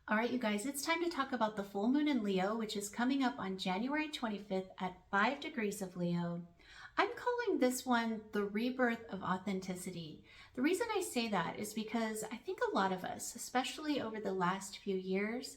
All right, you guys, it's time to talk about the full moon in Leo, which is coming up on January 25th at 5 degrees of Leo. I'm calling this one the rebirth of authenticity. The reason I say that is because I think a lot of us, especially over the last few years,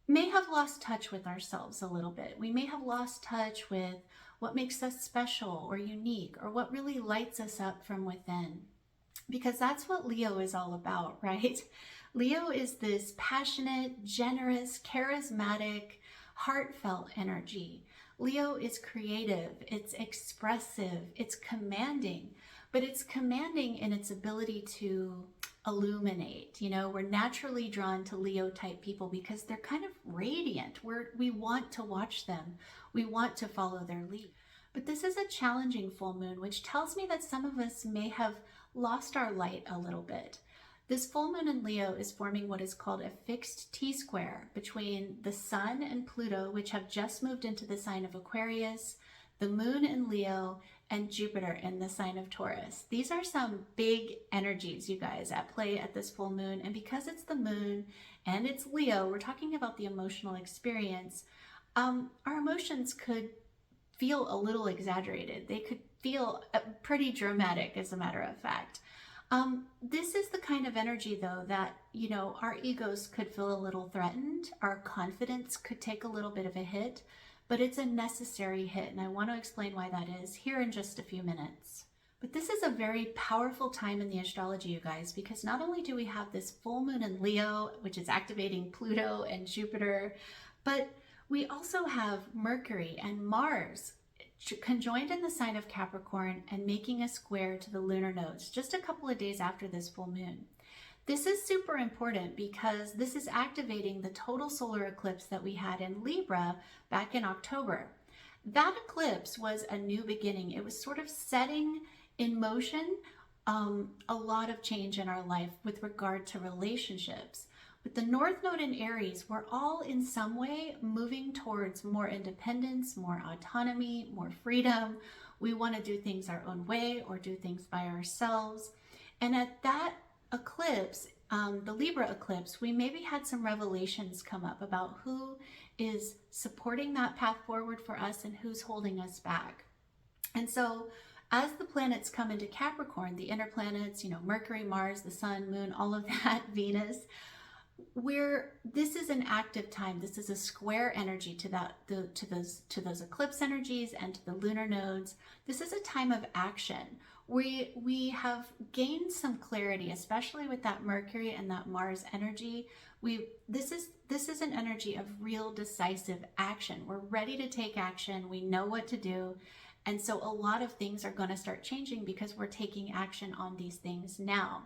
may have lost touch with ourselves a little bit. We may have lost touch with what makes us special or unique or what really lights us up from within. Because that's what Leo is all about, right? Leo is this passionate, generous, charismatic, heartfelt energy. Leo is creative, it's expressive, it's commanding, but it's commanding in its ability to illuminate. You know, we're naturally drawn to Leo type people because they're kind of radiant. We want to watch them. We want to follow their lead. But this is a challenging full moon, which tells me that some of us may have lost our light a little bit. This full moon in Leo is forming what is called a fixed T-square between the Sun and Pluto, which have just moved into the sign of Aquarius, the moon in Leo, and Jupiter in the sign of Taurus. These are some big energies, you guys, at play at this full moon. And because it's the moon and it's Leo, we're talking about the emotional experience. Our emotions could feel a little exaggerated. They could feel pretty dramatic, as a matter of fact. This is the kind of energy, though, that, you know, our egos could feel a little threatened. Our confidence could take a little bit of a hit, but it's a necessary hit. And I want to explain why that is here in just a few minutes. But this is a very powerful time in the astrology, you guys, because not only do we have this full moon in Leo, which is activating Pluto and Jupiter, but we also have Mercury and Mars conjoined in the sign of Capricorn and making a square to the lunar nodes just a couple of days after this full moon. This is super important because this is activating the total solar eclipse that we had in Libra back in October. That eclipse was a new beginning. It was sort of setting in motion a lot of change in our life with regard to relationships. With the North Node in Aries, we're all in some way moving towards more independence, more autonomy, more freedom. We want to do things our own way or do things by ourselves. And at that eclipse, the Libra eclipse, we maybe had some revelations come up about who is supporting that path forward for us and who's holding us back. And so as the planets come into Capricorn, the inner planets, you know, Mercury, Mars, the Sun, Moon, all of that, Venus, this is an active time. This is a square energy to those eclipse energies and to the lunar nodes. This is a time of action. We have gained some clarity, especially with that Mercury and that Mars energy. This is an energy of real decisive action. We're ready to take action. We know what to do. And so a lot of things are going to start changing because we're taking action on these things now.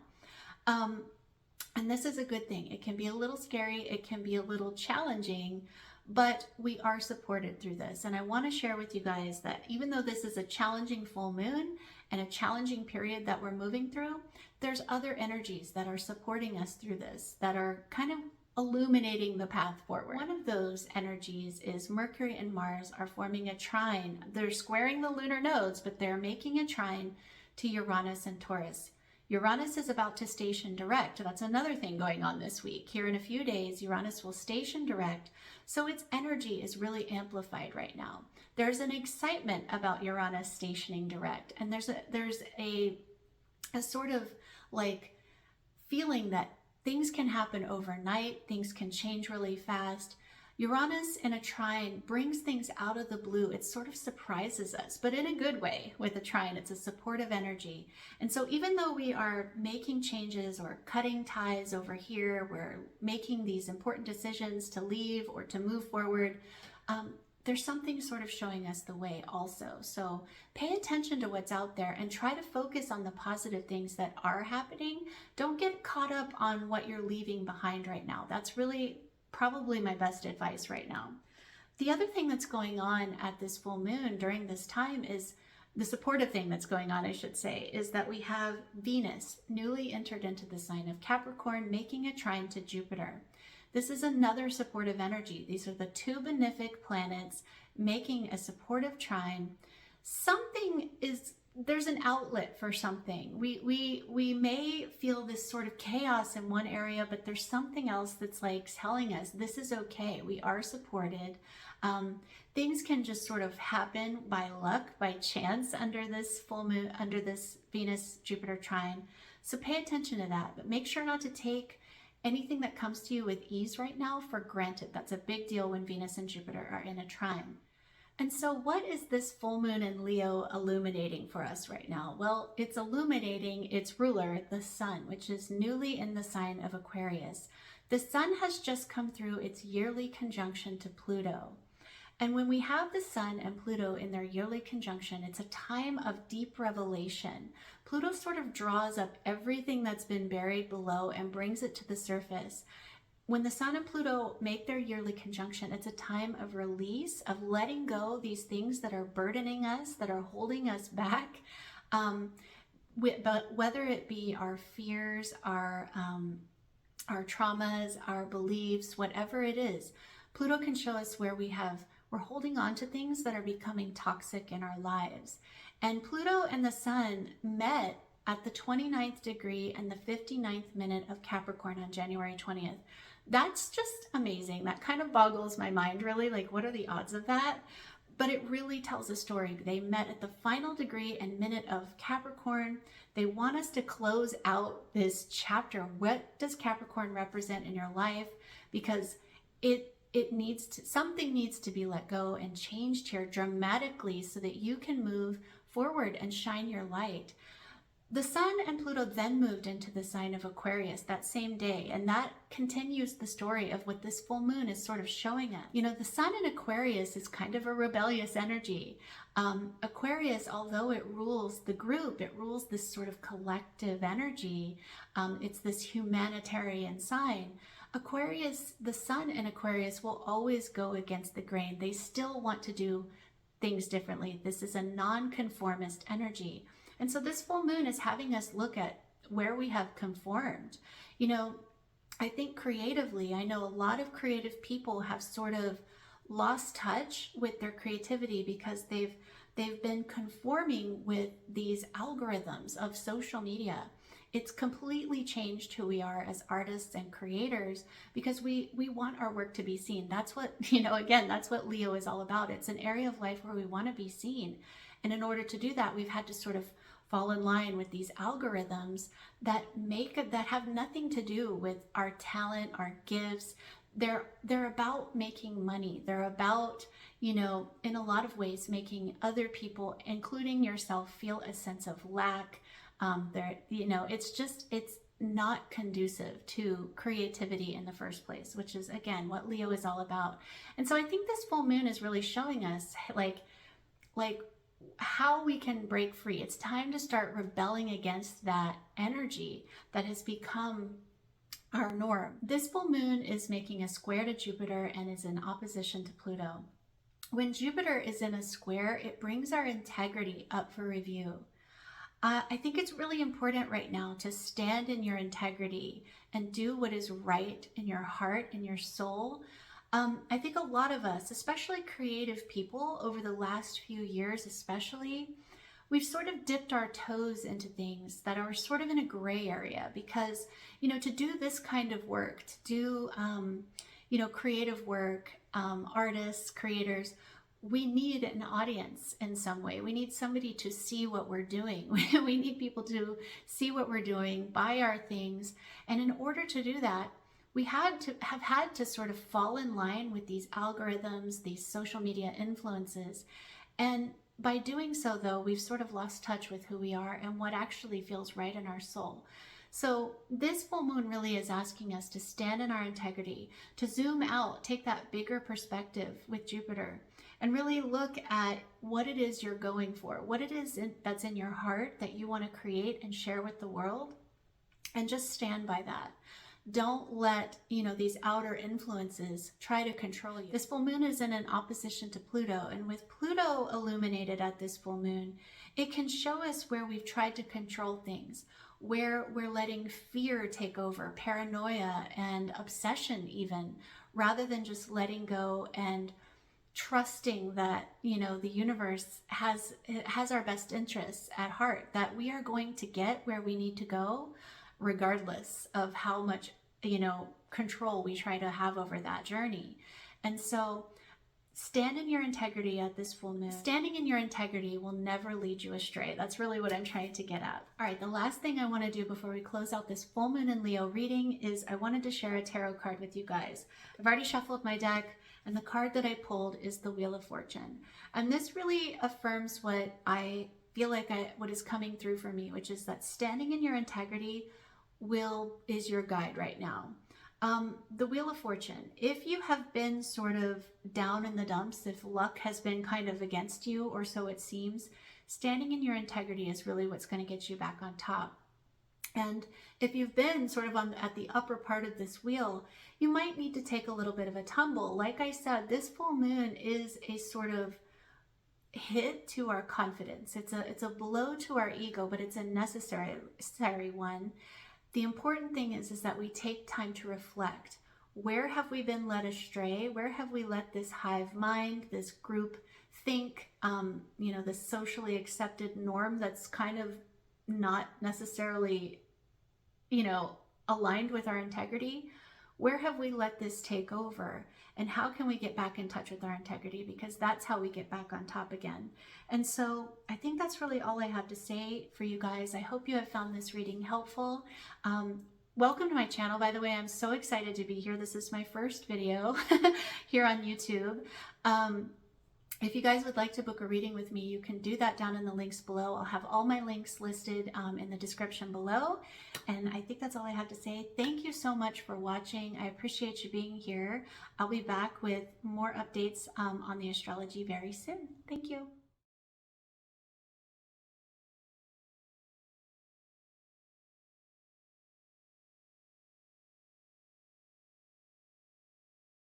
And this is a good thing. It can be a little scary, it can be a little challenging, but we are supported through this. And I want to share with you guys that even though this is a challenging full moon and a challenging period that we're moving through, there's other energies that are supporting us through this, that are kind of illuminating the path forward. One of those energies is Mercury and Mars are forming a trine. They're squaring the lunar nodes, but they're making a trine to Uranus and Taurus. Uranus is about to station direct. That's another thing going on this week. Here in a few days, Uranus will station direct, so its energy is really amplified right now. There's an excitement about Uranus stationing direct, and there's a sort of like feeling that things can happen overnight, things can change really fast. Uranus in a trine brings things out of the blue. It sort of surprises us, but in a good way with a trine. It's a supportive energy. And so even though we are making changes or cutting ties over here, we're making these important decisions to leave or to move forward, there's something sort of showing us the way also. So pay attention to what's out there and try to focus on the positive things that are happening. Don't get caught up on what you're leaving behind right now. That's really probably my best advice right now. The other thing that's going on at this full moon during this time is the supportive thing that's going on, I should say, is that we have Venus newly entered into the sign of Capricorn, making a trine to Jupiter. This is another supportive energy. These are the two benefic planets making a supportive trine. Something is there's an outlet for something. We may feel this sort of chaos in one area, but there's something else that's like telling us this is okay. We are supported. Things can just sort of happen by luck, by chance under this full moon, under this Venus-Jupiter trine. So pay attention to that, but make sure not to take anything that comes to you with ease right now for granted. That's a big deal when Venus and Jupiter are in a trine. And so what is this full moon in Leo illuminating for us right now? Well, it's illuminating its ruler, the sun, which is newly in the sign of Aquarius. The sun has just come through its yearly conjunction to Pluto. And when we have the sun and Pluto in their yearly conjunction, it's a time of deep revelation. Pluto sort of draws up everything that's been buried below and brings it to the surface. When the sun and Pluto make their yearly conjunction, it's a time of release, of letting go these things that are burdening us, that are holding us back. But whether it be our fears, our traumas, our beliefs, whatever it is, Pluto can show us where we're holding on to things that are becoming toxic in our lives. And Pluto and the sun met at the 29th degree and the 59th minute of Capricorn on January 20th. That's just amazing. That kind of boggles my mind, really. Like, what are the odds of that? But it really tells a story. They met at the final degree and minute of Capricorn. They want us to close out this chapter. What does Capricorn represent in your life? Because something needs to be let go and changed here dramatically so that you can move forward and shine your light. The sun and Pluto then moved into the sign of Aquarius that same day, and that continues the story of what this full moon is sort of showing us. You know, the sun in Aquarius is kind of a rebellious energy. Aquarius, although it rules the group, it rules this sort of collective energy. It's this humanitarian sign. Aquarius, the sun in Aquarius will always go against the grain. They still want to do things differently. This is a non-conformist energy. And so this full moon is having us look at where we have conformed. You know, I think creatively, I know a lot of creative people have sort of lost touch with their creativity because they've been conforming with these algorithms of social media. It's completely changed who we are as artists and creators because we want our work to be seen. That's what, you know, again, that's what Leo is all about. It's an area of life where we want to be seen. And in order to do that, we've had to sort of fall in line with these algorithms that have nothing to do with our talent, our gifts. They're about making money. They're about, you know, in a lot of ways, making other people, including yourself, feel a sense of lack. You know, it's not conducive to creativity in the first place, which is, again, what Leo is all about. And so I think this full moon is really showing us like how we can break free. It's time to start rebelling against that energy that has become our norm. This full moon is making a square to Jupiter and is in opposition to Pluto. When Jupiter is in a square, it brings our integrity up for review. I think it's really important right now to stand in your integrity and do what is right in your heart and your soul. I think a lot of us, especially creative people over the last few years especially, we've sort of dipped our toes into things that are sort of in a gray area because, you know, to do this kind of work, to do, you know, creative work, artists, creators, we need an audience in some way. We need somebody to see what we're doing. We need people to see what we're doing, buy our things. And in order to do that, we have had to sort of fall in line with these algorithms, these social media influences. And by doing so, though, we've sort of lost touch with who we are and what actually feels right in our soul. So this full moon really is asking us to stand in our integrity, to zoom out, take that bigger perspective with Jupiter, and really look at what it is you're going for, what it is that's in your heart that you want to create and share with the world, and just stand by that. Don't let, you know, these outer influences try to control you. This full moon is in an opposition to Pluto, and with Pluto illuminated at this full moon, it can show us where we've tried to control things, where we're letting fear take over, paranoia and obsession even, rather than just letting go and trusting that, you know, the universe has our best interests at heart, that we are going to get where we need to go regardless of how much, you know, control we try to have over that journey. And so stand in your integrity at this full moon. Standing in your integrity will never lead you astray. That's really what I'm trying to get at. All right, the last thing I want to do before we close out this full moon in Leo reading is I wanted to share a tarot card with you guys. I've already shuffled my deck, and the card that I pulled is the Wheel of Fortune. And this really affirms what I feel like what is coming through for me, which is that standing in your integrity is your guide right now. The Wheel of Fortune. If you have been sort of down in the dumps, if luck has been kind of against you, or so it seems, standing in your integrity is really what's going to get you back on top. And if you've been sort of at the upper part of this wheel, you might need to take a little bit of a tumble. Like I said, this full moon is a sort of hit to our confidence. It's a blow to our ego, but it's a necessary one. The important thing is that we take time to reflect. Where have we been led astray? Where have we let this hive mind, this group think, you know, this socially accepted norm that's kind of not necessarily, you know, aligned with our integrity? Where have we let this take over? And how can we get back in touch with our integrity? Because that's how we get back on top again. And so I think that's really all I have to say for you guys. I hope you have found this reading helpful. Welcome to my channel, by the way. I'm so excited to be here. This is my first video here on YouTube. If you guys would like to book a reading with me, you can do that down in the links below. I'll have all my links listed in the description below. And I think that's all I have to say. Thank you so much for watching. I appreciate you being here. I'll be back with more updates on the astrology very soon. Thank you.